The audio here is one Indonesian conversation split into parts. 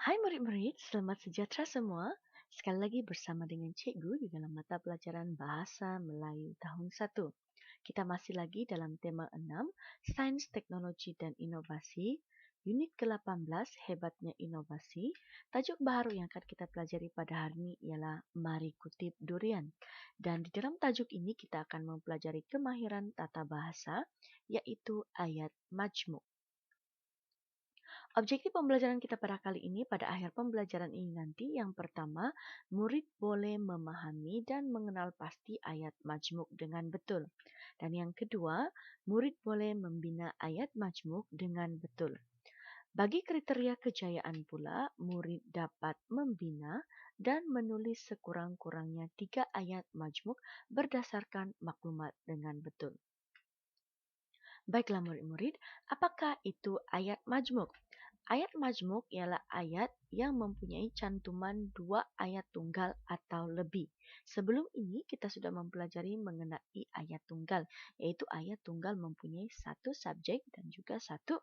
Hai murid-murid, selamat sejahtera semua. Sekali lagi bersama dengan Cikgu di dalam mata pelajaran Bahasa Melayu tahun 1. Kita masih lagi dalam tema 6, Sains, Teknologi dan Inovasi. Unit ke-18, Hebatnya Inovasi. Tajuk baharu yang akan kita pelajari pada hari ini ialah Mari Kutip Durian. Dan di dalam tajuk ini kita akan mempelajari kemahiran tata bahasa, iaitu ayat majmuk. Objektif pembelajaran kita pada kali ini, pada akhir pembelajaran ini nanti, yang pertama, murid boleh memahami dan mengenal pasti ayat majmuk dengan betul. Dan yang kedua, murid boleh membina ayat majmuk dengan betul. Bagi kriteria kejayaan pula, murid dapat membina dan menulis sekurang-kurangnya 3 ayat majmuk berdasarkan maklumat dengan betul. Baiklah murid-murid, apakah itu ayat majmuk? Ayat majmuk ialah ayat yang mempunyai cantuman 2 ayat tunggal atau lebih. Sebelum ini kita sudah mempelajari mengenai ayat tunggal, iaitu ayat tunggal mempunyai satu subjek dan juga satu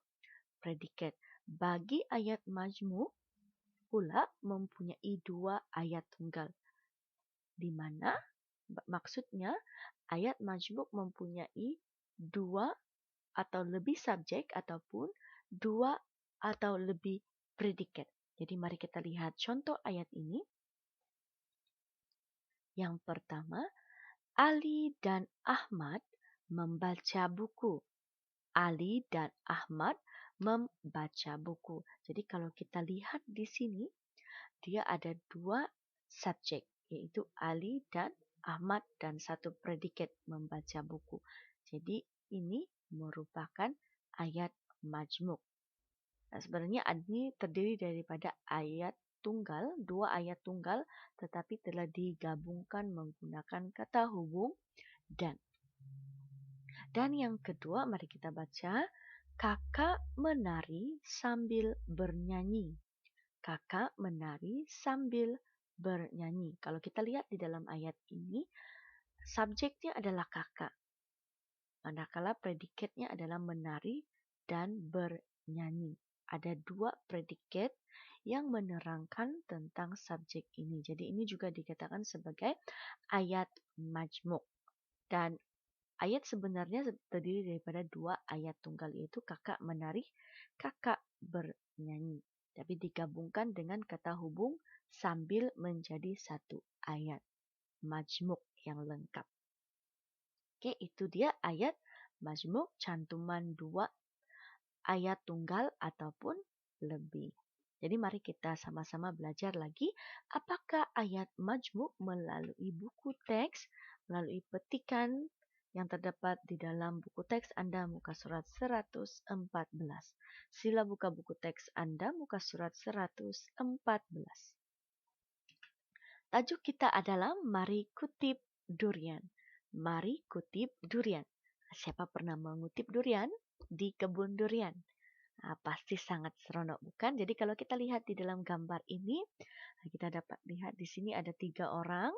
predikat. Bagi ayat majmuk pula mempunyai 2 ayat tunggal. Di mana maksudnya ayat majmuk mempunyai 2 atau lebih subjek ataupun 2 atau lebih predikat. Jadi mari kita lihat contoh ayat ini. Yang pertama, Ali dan Ahmad membaca buku. Ali dan Ahmad membaca buku. Jadi kalau kita lihat di sini, dia ada 2 subjek, yaitu Ali dan Ahmad dan satu predikat membaca buku. Jadi ini merupakan ayat majmuk. Nah, sebenarnya ini terdiri daripada ayat tunggal, 2 ayat tunggal, tetapi telah digabungkan menggunakan kata hubung dan. Dan yang kedua, mari kita baca. Kakak menari sambil bernyanyi. Kakak menari sambil bernyanyi. Kalau kita lihat di dalam ayat ini, subjeknya adalah kakak. Manakala predikatnya adalah menari dan bernyanyi. Ada 2 predikat yang menerangkan tentang subjek ini. Jadi ini juga dikatakan sebagai ayat majmuk. Dan ayat sebenarnya terdiri daripada 2 ayat tunggal, yaitu kakak menari, kakak bernyanyi. Tapi digabungkan dengan kata hubung sambil menjadi satu ayat majmuk yang lengkap. Oke, itu dia ayat majmuk, cantuman 2 ayat tunggal ataupun lebih. Jadi mari kita sama-sama belajar lagi apakah ayat majmuk melalui buku teks, melalui petikan yang terdapat di dalam buku teks Anda muka surat 114. Sila buka buku teks Anda muka surat 114. Tajuk kita adalah Mari Kutip Durian. Mari kutip durian. Siapa pernah mengutip durian di kebun durian? Nah, pasti sangat seronok, bukan? Jadi kalau kita lihat di dalam gambar ini, kita dapat lihat di sini ada 3 orang.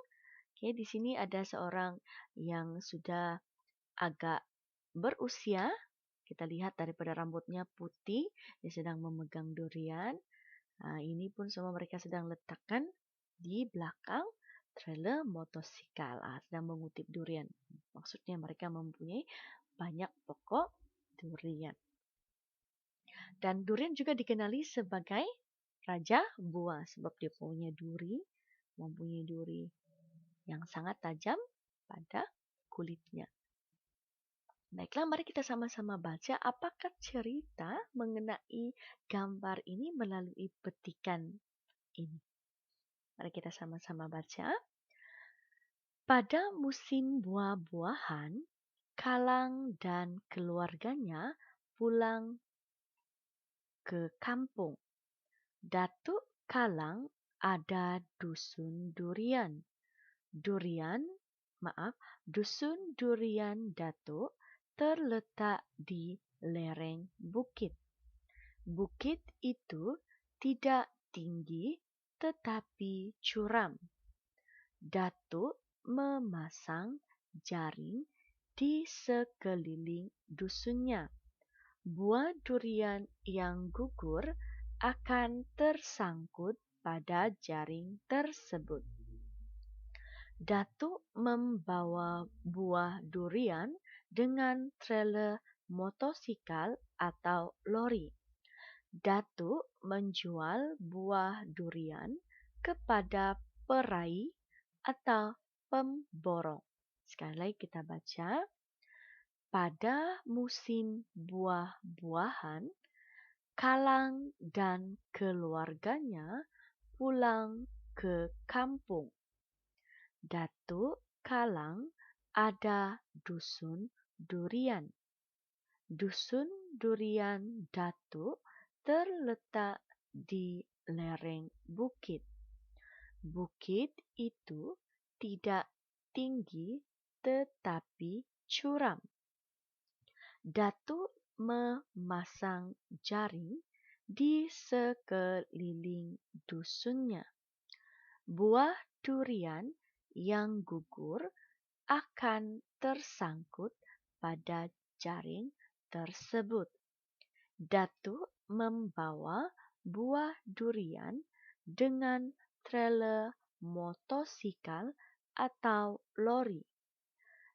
Oke, di sini ada seorang yang sudah agak berusia. Kita lihat daripada rambutnya putih, dia sedang memegang durian. Nah, ini pun semua mereka sedang letakkan di belakang trailer motosikal, sedang mengutip durian. Maksudnya mereka mempunyai banyak pokok durian. Dan durian juga dikenali sebagai raja buah sebab dia mempunyai duri yang sangat tajam pada kulitnya. Baiklah, mari kita sama-sama baca apakah cerita mengenai gambar ini melalui petikan ini. Mari kita sama-sama baca. Pada musim buah-buahan, Kalang dan keluarganya pulang ke kampung. Datuk Kalang ada dusun durian. Dusun durian Datuk terletak di lereng bukit. Bukit itu tidak tinggi tetapi curam. Datuk memasang jaring di sekeliling dusunnya. Buah durian yang gugur akan tersangkut pada jaring tersebut. Datuk membawa buah durian dengan trailer motosikal atau lori. Datuk menjual buah durian kepada peraih atau pemborong. Sekali lagi kita baca. Pada musim buah-buahan, Kalang dan keluarganya pulang ke kampung. Datuk Kalang ada dusun durian. Dusun durian Datuk terletak di lereng bukit. Bukit itu tidak tinggi tetapi curam. Datuk memasang jaring di sekeliling dusunnya. Buah durian yang gugur akan tersangkut pada jaring tersebut. Datuk membawa buah durian dengan trailer motosikal atau lori.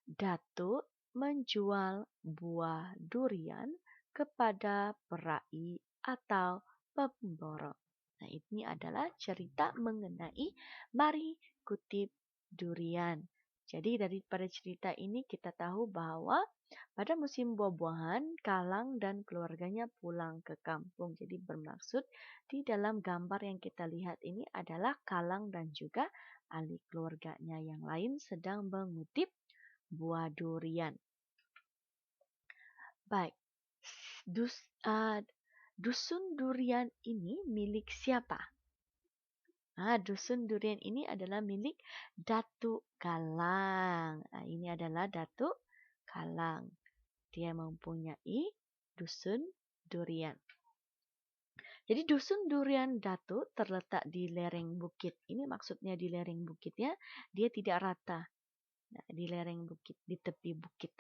Datuk menjual buah durian kepada peraih atau pemborong. Nah, ini adalah cerita mengenai mari kutip durian. Jadi daripada cerita ini kita tahu bahwa pada musim buah-buahan, Kalang dan keluarganya pulang ke kampung. Jadi bermaksud di dalam gambar yang kita lihat ini adalah Kalang dan juga ahli keluarganya yang lain sedang mengutip buah durian. Baik, dusun durian ini milik siapa? Dusun durian ini adalah milik Datuk Kalang. Ini adalah Datuk Kalang. Dia mempunyai dusun durian. Jadi dusun durian Datuk terletak di lereng bukit. Ini maksudnya di lereng bukitnya dia tidak rata. Nah, di lereng bukit, di tepi bukit.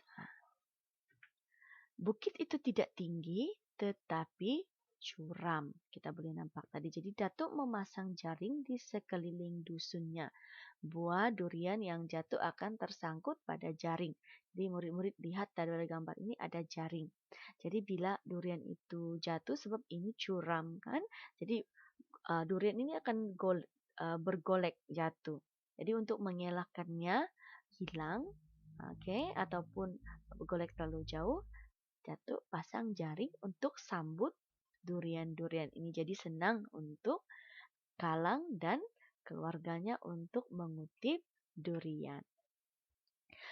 Bukit itu tidak tinggi tetapi curam. Kita boleh nampak tadi. Jadi Datuk memasang jaring di sekeliling dusunnya. Buah durian yang jatuh akan tersangkut pada jaring. Jadi murid-murid lihat dari gambar ini ada jaring. Jadi bila durian itu jatuh sebab ini curam kan. Jadi durian ini akan bergolek jatuh. Jadi untuk mengelakkannya hilang, ataupun bergolek terlalu jauh, Datuk pasang jaring untuk sambut durian-durian ini. Jadi senang untuk Kalang dan keluarganya untuk mengutip durian.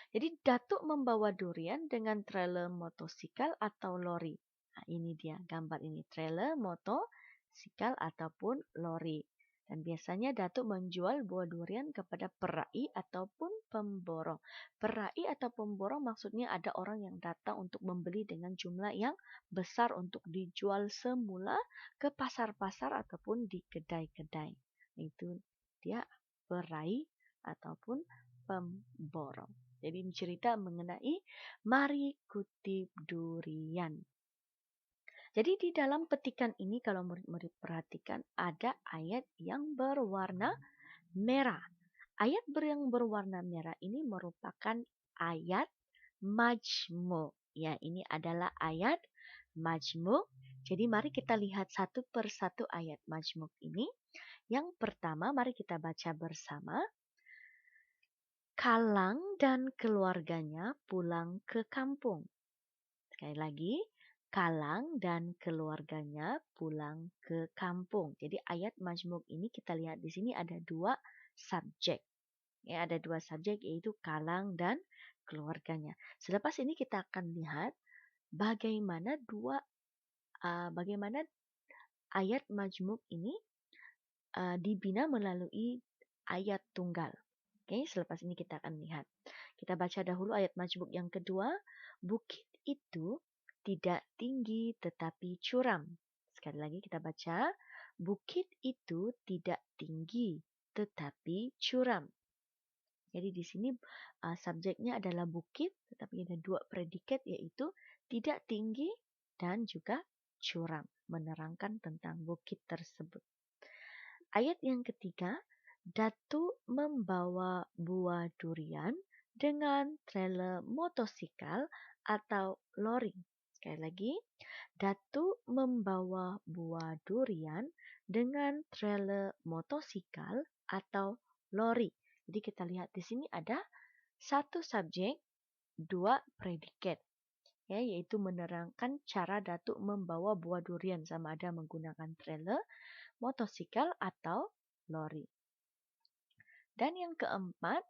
Jadi Datuk membawa durian dengan trailer motosikal atau lori. Nah, ini dia gambar ini, trailer motosikal ataupun lori. Dan biasanya Datuk menjual buah durian kepada peraih ataupun pemborong. Peraih atau pemborong maksudnya ada orang yang datang untuk membeli dengan jumlah yang besar untuk dijual semula ke pasar-pasar ataupun di kedai-kedai. Itu dia peraih ataupun pemborong. Jadi ini cerita mengenai mari kutip durian. Jadi di dalam petikan ini kalau murid-murid perhatikan ada ayat yang berwarna merah. Ayat yang berwarna merah ini merupakan ayat majmu'. Ya, ini adalah ayat majmu'. Jadi mari kita lihat satu persatu ayat majmu' ini. Yang pertama mari kita baca bersama. Kalang dan keluarganya pulang ke kampung. Sekali lagi, Kalang dan keluarganya pulang ke kampung. Jadi ayat majmuk ini kita lihat di sini ada dua subjek. Ya, ada dua subjek yaitu Kalang dan keluarganya. Selepas ini kita akan lihat bagaimana ayat majmuk ini dibina melalui ayat tunggal. Selepas ini kita akan lihat. Kita baca dahulu ayat majmuk yang kedua. Bukit itu tidak tinggi tetapi curam. Sekali lagi kita baca. Bukit itu tidak tinggi tetapi curam. Jadi di sini subjeknya adalah bukit, tetapi ada dua predikat yaitu tidak tinggi dan juga curam, menerangkan tentang bukit tersebut. Ayat yang ketiga, Datuk membawa buah durian dengan trailer motosikal atau lori. Sekali lagi, Datuk membawa buah durian dengan trailer motosikal atau lori. Jadi kita lihat di sini ada satu subjek, dua predikat, ya, yaitu menerangkan cara Datuk membawa buah durian sama ada menggunakan trailer, motosikal atau lori. Dan yang keempat,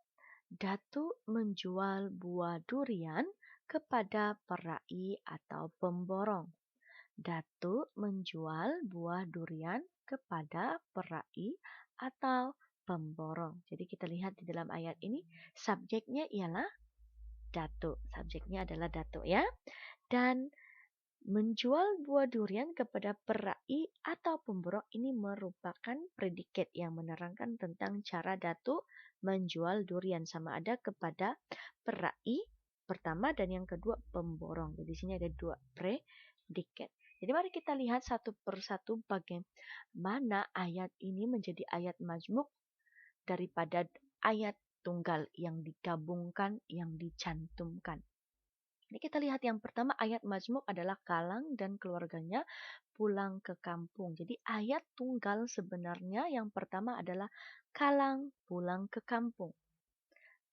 Datuk menjual buah durian kepada perai atau pemborong. Datuk menjual buah durian kepada perai atau pemborong. Jadi kita lihat di dalam ayat ini, subjeknya ialah Datuk. Subjeknya adalah Datuk, ya. Dan menjual buah durian kepada perai atau pemborong ini merupakan predikat yang menerangkan tentang cara Datuk menjual durian sama ada kepada perai pertama dan yang kedua pemborong. Jadi di sini ada dua predikat. Jadi mari kita lihat satu persatu bagaimana ayat ini menjadi ayat majmuk daripada ayat tunggal yang digabungkan, yang dicantumkan. Ini kita lihat yang pertama, ayat majmuk adalah Kalang dan keluarganya pulang ke kampung. Jadi ayat tunggal sebenarnya yang pertama adalah Kalang pulang ke kampung.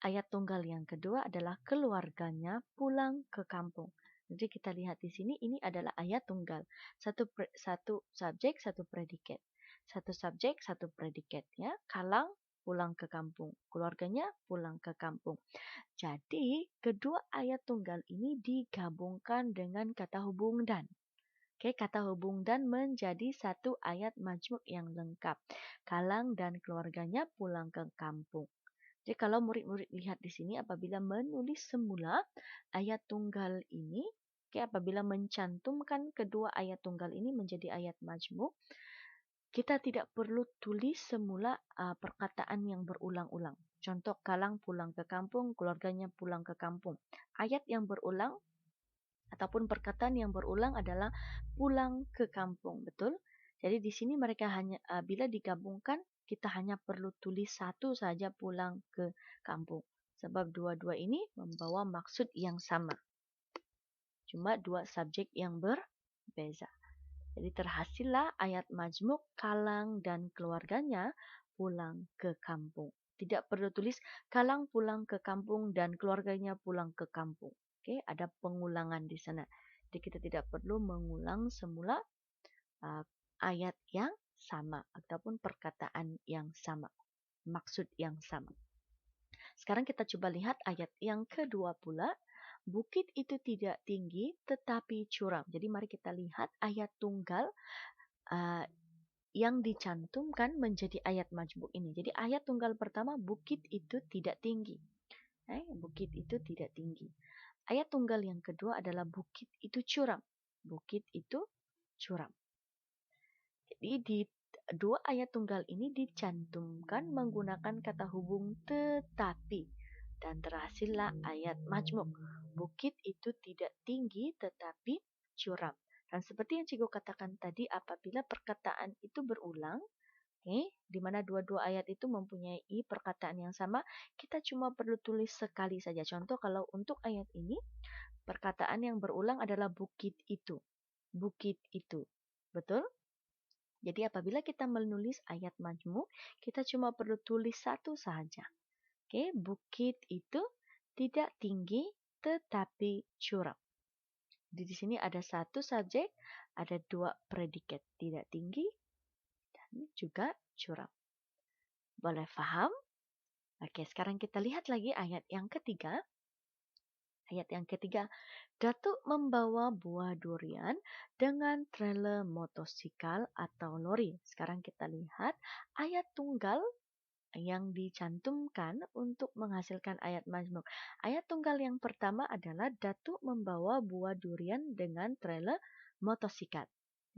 Ayat tunggal yang kedua adalah keluarganya pulang ke kampung. Jadi kita lihat di sini ini adalah ayat tunggal. Satu subjek, satu predikat. Satu subjek, satu predikat, ya. Kalang pulang ke kampung. Keluarganya pulang ke kampung. Jadi, kedua ayat tunggal ini digabungkan dengan kata hubung dan. Oke, kata hubung dan menjadi satu ayat majmuk yang lengkap. Kalang dan keluarganya pulang ke kampung. Jadi kalau murid-murid lihat di sini, apabila menulis semula ayat tunggal ini, apabila mencantumkan kedua ayat tunggal ini menjadi ayat majmuk, kita tidak perlu tulis semula perkataan yang berulang-ulang. Contoh, Kalang pulang ke kampung, keluarganya pulang ke kampung. Ayat yang berulang ataupun perkataan yang berulang adalah pulang ke kampung, betul? Jadi di sini mereka hanya bila digabungkan, kita hanya perlu tulis satu saja pulang ke kampung. Sebab dua-dua ini membawa maksud yang sama. Cuma dua subjek yang berbeza. Jadi terhasillah ayat majmuk Kalang dan keluarganya pulang ke kampung. Tidak perlu tulis Kalang pulang ke kampung dan keluarganya pulang ke kampung. Oke, ada pengulangan di sana. Jadi kita tidak perlu mengulang semula ayat yang sama ataupun perkataan yang sama, maksud yang sama. Sekarang kita coba lihat ayat yang kedua pula. Bukit itu tidak tinggi tetapi curam. Jadi mari kita lihat ayat tunggal yang dicantumkan menjadi ayat majmuk ini. Jadi ayat tunggal pertama, bukit itu tidak tinggi. Bukit itu tidak tinggi. Ayat tunggal yang kedua adalah bukit itu curam. Bukit itu curam. Jadi di dua ayat tunggal ini dicantumkan menggunakan kata hubung tetapi. Dan terhasillah ayat majmuk. Bukit itu tidak tinggi tetapi curam. Dan seperti yang Cikgu katakan tadi, apabila perkataan itu berulang, di mana dua-dua ayat itu mempunyai perkataan yang sama, kita cuma perlu tulis sekali saja. Contoh kalau untuk ayat ini, perkataan yang berulang adalah bukit itu. Bukit itu. Betul? Jadi apabila kita menulis ayat majmuk, kita cuma perlu tulis satu saja. Bukit itu tidak tinggi tetapi curam. Di sini ada satu subjek, ada dua predikat, tidak tinggi dan juga curam. Boleh faham? Oke, sekarang kita lihat lagi ayat yang ketiga. Ayat yang ketiga, Datuk membawa buah durian dengan trailer motosikal atau lori. Sekarang kita lihat ayat tunggal yang dicantumkan untuk menghasilkan ayat majmuk. Ayat tunggal yang pertama adalah Datuk membawa buah durian dengan trailer motosikal.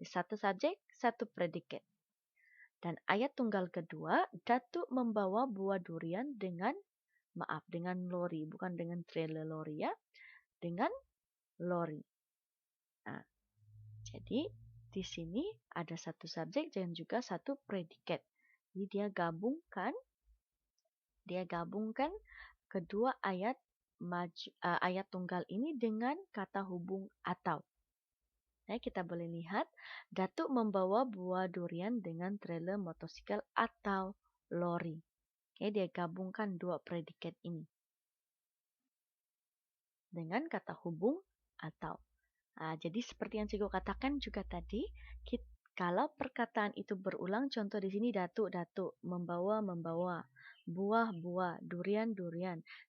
Satu subjek, satu predikat. Dan ayat tunggal kedua, Datuk membawa buah durian dengan lori, bukan dengan trailer lori, ya. Dengan lori. Nah, jadi di sini ada satu subjek dan juga satu predikat. Jadi dia gabungkan kedua ayat tunggal ini dengan kata hubung atau. Nah, kita boleh lihat Datuk membawa buah durian dengan trailer motosikal atau lori. Oke, dia gabungkan dua predikat ini dengan kata hubung atau. Jadi seperti yang cikgu katakan juga tadi, kalau perkataan itu berulang, contoh di sini datuk, membawa, buah, durian,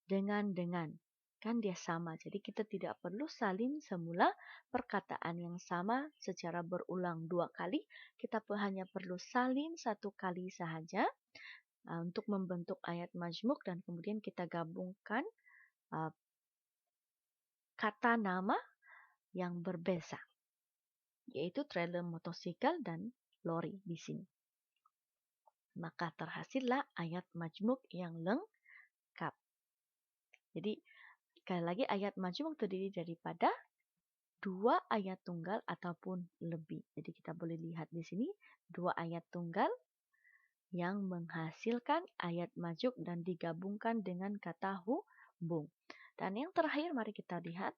dengan. Kan dia sama. Jadi kita tidak perlu salin semula perkataan yang sama secara berulang 2 kali. Kita hanya perlu salin 1 kali sahaja untuk membentuk ayat majmuk dan kemudian kita gabungkan kata nama yang berbeza, yaitu trailer motosikal dan lori di sini. Maka terhasillah ayat majmuk yang lengkap. Jadi, sekali lagi ayat majmuk terdiri daripada 2 ayat tunggal ataupun lebih. Jadi, kita boleh lihat di sini 2 ayat tunggal yang menghasilkan ayat majmuk dan digabungkan dengan kata hubung. Dan yang terakhir, mari kita lihat.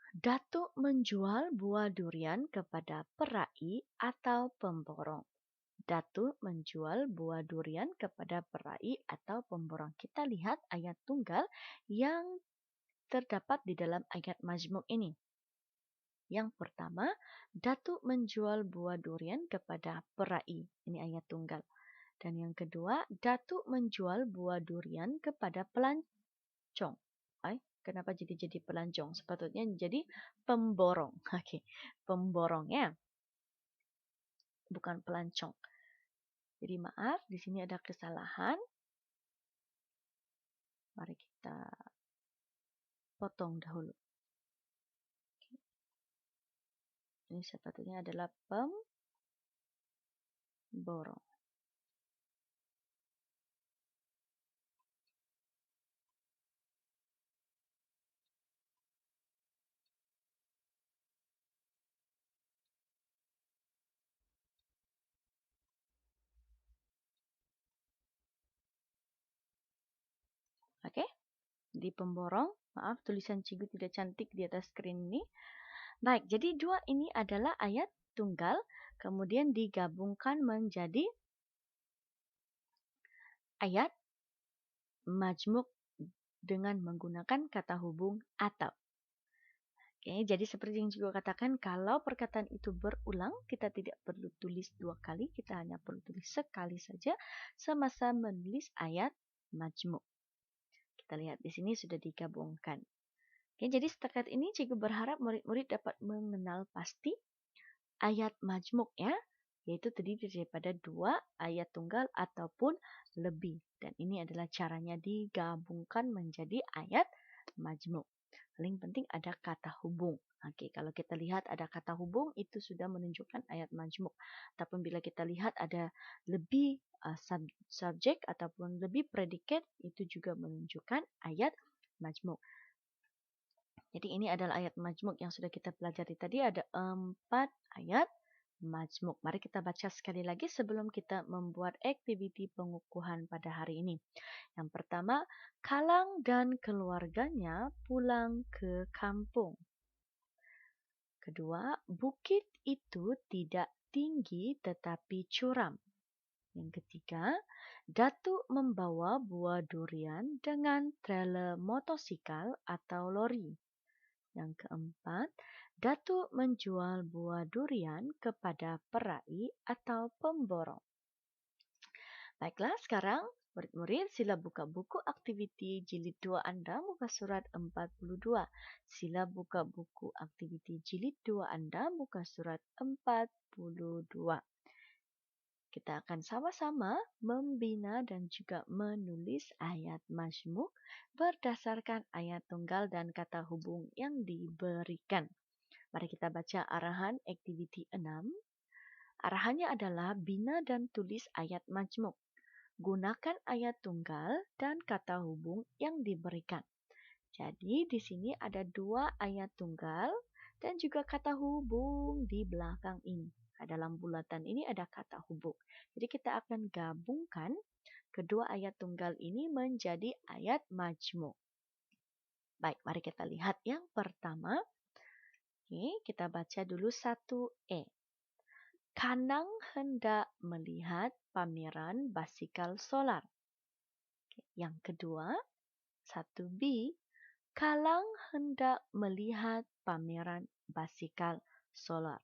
Datuk menjual buah durian kepada perai atau pemborong. Datuk menjual buah durian kepada perai atau pemborong. Kita lihat ayat tunggal yang terdapat di dalam ayat majmuk ini. Yang pertama, Datuk menjual buah durian kepada perai. Ini ayat tunggal. Dan yang kedua, Datuk menjual buah durian kepada pelancong. Kenapa jadi pelancong? Sepatutnya jadi pemborong. Oke, pemborongnya bukan pelancong. Jadi maaf, di sini ada kesalahan. Mari kita potong dahulu. Ini sepatutnya adalah pemborong. Oke, di pemborong. Maaf, tulisan cikgu tidak cantik di atas skrin ini. Baik, jadi 2 ini adalah ayat tunggal, kemudian digabungkan menjadi ayat majmuk dengan menggunakan kata hubung atau. Oke, jadi seperti yang cikgu katakan, kalau perkataan itu berulang, kita tidak perlu tulis 2 kali, kita hanya perlu tulis sekali saja semasa menulis ayat majmuk. Kita lihat di sini sudah digabungkan. Oke, jadi setakat ini cikgu berharap murid-murid dapat mengenal pasti ayat majmuk ya, yaitu terdiri daripada 2 ayat tunggal ataupun lebih. Dan ini adalah caranya digabungkan menjadi ayat majmuk. Paling penting ada kata hubung. Oke, kalau kita lihat ada kata hubung itu sudah menunjukkan ayat majmuk. Ataupun bila kita lihat ada lebih subjek ataupun lebih predikat, itu juga menunjukkan ayat majmuk. Jadi ini adalah ayat majmuk yang sudah kita pelajari tadi. Ada 4 ayat majmuk. Mari kita baca sekali lagi sebelum kita membuat aktiviti pengukuhan pada hari ini. Yang pertama, Kalang dan keluarganya pulang ke kampung. Kedua, bukit itu tidak tinggi tetapi curam. Yang ketiga, Datuk membawa buah durian dengan trailer motosikal atau lori. Yang keempat, Datuk menjual buah durian kepada perai atau pemborong. Baiklah, sekarang murid-murid sila buka buku aktiviti jilid 2 anda muka surat 42. Sila buka buku aktiviti jilid 2 anda muka surat 42. Kita akan sama-sama membina dan juga menulis ayat majmuk berdasarkan ayat tunggal dan kata hubung yang diberikan. Mari kita baca arahan aktiviti 6. Arahannya adalah bina dan tulis ayat majmuk. Gunakan ayat tunggal dan kata hubung yang diberikan. Jadi di sini ada 2 ayat tunggal dan juga kata hubung di belakang ini. Nah, dalam bulatan ini ada kata hubung. Jadi kita akan gabungkan kedua ayat tunggal ini menjadi ayat majmuk. Baik, mari kita lihat yang pertama. Oke, kita baca dulu 1E. Kanang hendak melihat pameran basikal solar. Oke, yang kedua, 1B. Kalang hendak melihat pameran basikal solar.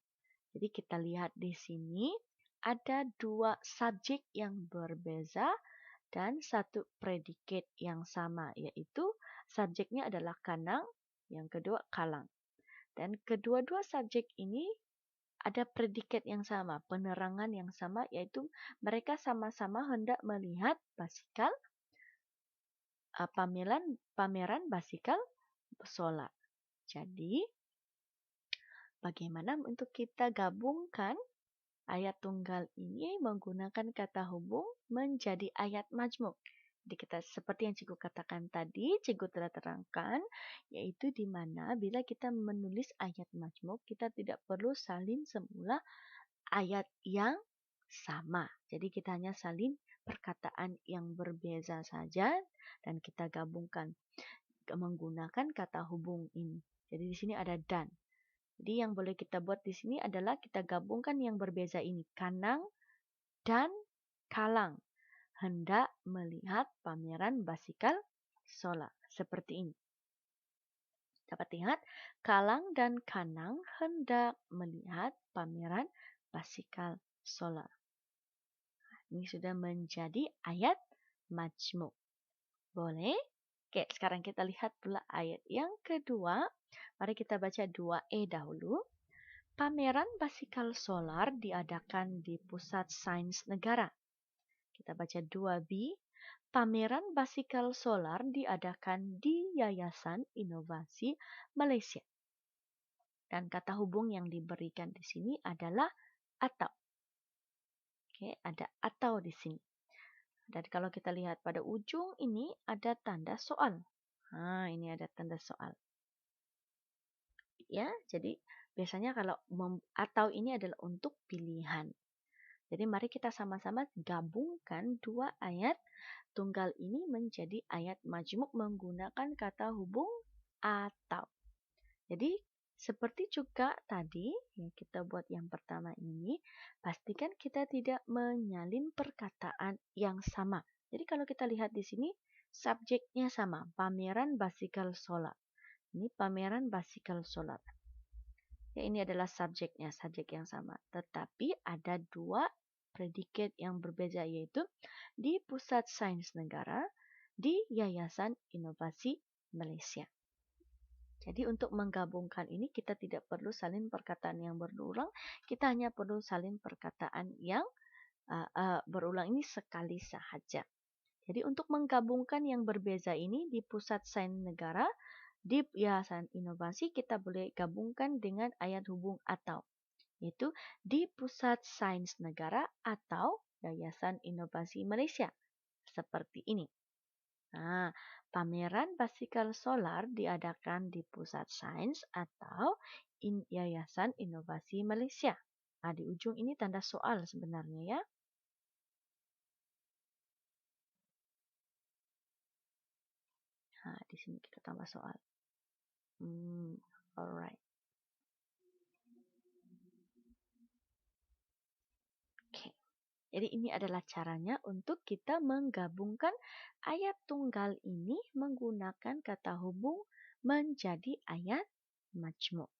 Jadi kita lihat di sini ada dua subjek yang berbeza dan satu predikat yang sama, yaitu subjeknya adalah kanang, yang kedua kalang. Dan kedua-dua subjek ini ada predikat yang sama, penerangan yang sama, yaitu mereka sama-sama hendak melihat basikal pameran basikal solar. Jadi, bagaimana untuk kita gabungkan ayat tunggal ini menggunakan kata hubung menjadi ayat majmuk? Jadi kita seperti yang cikgu katakan tadi, cikgu telah terangkan, yaitu di mana bila kita menulis ayat majmuk, kita tidak perlu salin semula ayat yang sama. Jadi kita hanya salin perkataan yang berbeza saja dan kita gabungkan menggunakan kata hubung ini. Jadi di sini ada dan. Jadi yang boleh kita buat di sini adalah kita gabungkan yang berbeza ini. Kanang dan kalang hendak melihat pameran basikal solar. Seperti ini. Dapat lihat, kalang dan kanang hendak melihat pameran basikal solar. Ini sudah menjadi ayat majmuk. Boleh? Oke, sekarang kita lihat pula ayat yang kedua. Mari kita baca 2E dahulu. Pameran basikal solar diadakan di Pusat Sains Negara. Kita baca 2B. Pameran basikal solar diadakan di Yayasan Inovasi Malaysia. Dan kata hubung yang diberikan di sini adalah atau. Oke, ada atau di sini. Dan kalau kita lihat pada ujung ini ada tanda soal. Nah, ini ada tanda soal. Ya, jadi biasanya kalau atau ini adalah untuk pilihan. Jadi mari kita sama-sama gabungkan dua ayat tunggal ini menjadi ayat majmuk menggunakan kata hubung atau. Jadi seperti juga tadi yang kita buat yang pertama ini, pastikan kita tidak menyalin perkataan yang sama. Jadi kalau kita lihat di sini subjeknya sama, pameran basikal solar. Ini pameran basikal solar. Ya, ini adalah subjeknya, subjek yang sama. Tetapi ada dua predikat yang berbeda, yaitu di Pusat Sains Negara, di Yayasan Inovasi Malaysia. Jadi untuk menggabungkan ini kita tidak perlu salin perkataan yang berulang, kita hanya perlu salin perkataan yang berulang ini sekali sahaja. Jadi untuk menggabungkan yang berbeza ini di Pusat Sains Negara, di Yayasan Inovasi kita boleh gabungkan dengan ayat hubung atau, yaitu di Pusat Sains Negara atau Yayasan Inovasi Malaysia. Seperti ini. Nah, pameran basikal solar diadakan di Pusat Sains atau Yayasan Inovasi Malaysia. Nah, di ujung ini tanda soal sebenarnya ya. Nah, di sini kita tambah soal. Alright. Oke. Jadi ini adalah caranya untuk kita menggabungkan ayat tunggal ini menggunakan kata hubung menjadi ayat majmuk.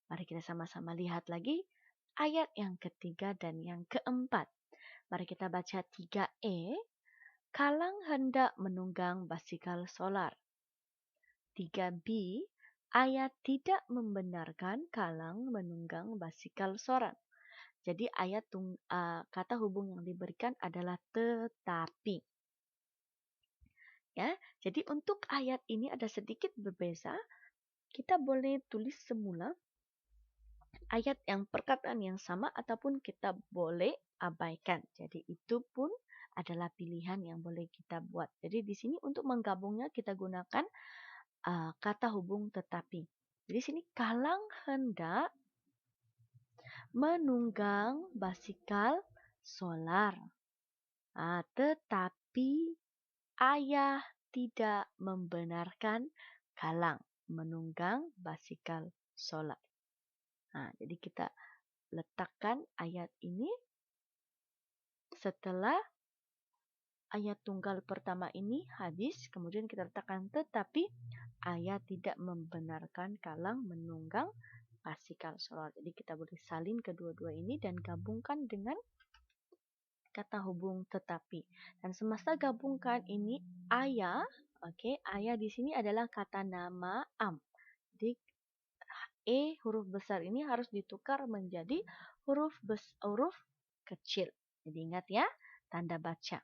Mari kita sama-sama lihat lagi ayat yang ketiga dan yang keempat. Mari kita baca 3E. Kalang hendak menunggang basikal solar. 3B. Ayat tidak membenarkan Kalang menunggang basikal solar. Jadi ayat kata hubung yang diberikan adalah tetapi. Ya, jadi untuk ayat ini ada sedikit berbeza. Kita boleh tulis semula ayat yang perkataan yang sama ataupun kita boleh abaikan. Jadi itu pun adalah pilihan yang boleh kita buat. Jadi di sini untuk menggabungnya kita gunakan kata hubung tetapi. Jadi sini Kalang hendak menunggang basikal solar. Tetapi ayah tidak membenarkan Kalang menunggang basikal solar. Jadi kita letakkan ayat ini setelah ayat tunggal pertama ini habis, kemudian kita letakkan tetapi ayah tidak membenarkan Kalang menunggang basikal solar. Jadi kita boleh salin kedua-dua ini dan gabungkan dengan kata hubung tetapi. Dan semasa gabungkan ini ayah, ayah di sini adalah kata nama am. Jadi huruf besar ini harus ditukar menjadi huruf kecil. Jadi ingat ya, tanda baca.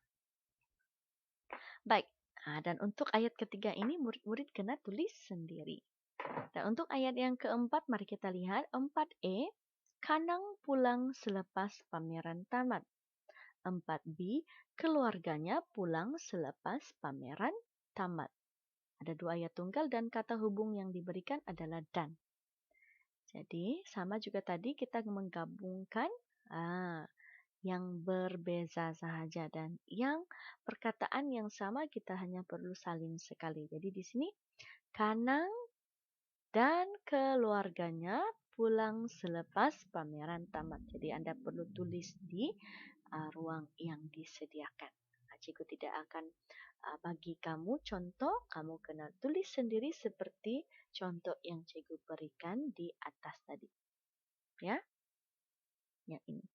Baik, dan untuk ayat ketiga ini murid-murid kena tulis sendiri. Dan untuk ayat yang keempat, mari kita lihat 4E, Kanang pulang selepas pameran tamat. 4B, keluarganya pulang selepas pameran tamat. Ada 2 ayat tunggal dan kata hubung yang diberikan adalah dan. Jadi sama juga tadi kita menggabungkan yang berbeza sahaja dan yang perkataan yang sama kita hanya perlu salin sekali. Jadi di sini Kanang dan keluarganya pulang selepas pameran tamat. Jadi Anda perlu tulis di ruang yang disediakan. Cikgu tidak akan bagi kamu contoh, kamu kena tulis sendiri seperti contoh yang cikgu berikan di atas tadi. Ya, yang ini.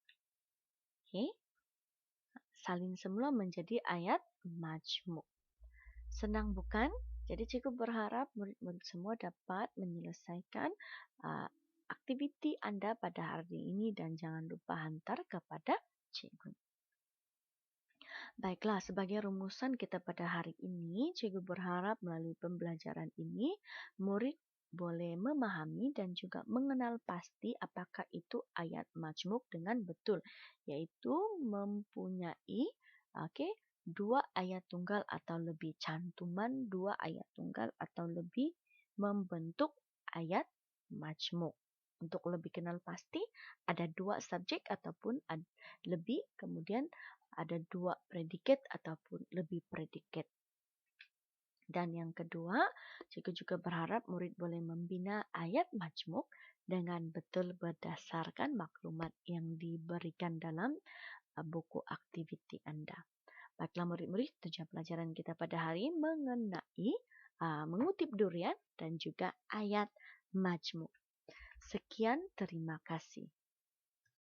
Oke. Salin semula menjadi ayat majmuk. Senang bukan? Jadi cikgu berharap murid-murid semua dapat menyelesaikan aktiviti Anda pada hari ini dan jangan lupa hantar kepada cikgu. Baiklah, sebagai rumusan kita pada hari ini, cikgu berharap melalui pembelajaran ini, murid boleh memahami dan juga mengenal pasti apakah itu ayat majmuk dengan betul, yaitu mempunyai 2 ayat tunggal atau lebih, cantuman 2 ayat tunggal atau lebih membentuk ayat majmuk. Untuk lebih kenal pasti, ada 2 subjek ataupun lebih, kemudian ada 2 predikat ataupun lebih predikat. Dan yang kedua, cikgu juga berharap murid boleh membina ayat majmuk dengan betul berdasarkan maklumat yang diberikan dalam buku aktiviti Anda. Baiklah murid-murid, tujuan pelajaran kita pada hari ini mengenai mengutip durian dan juga ayat majmuk. Sekian, terima kasih.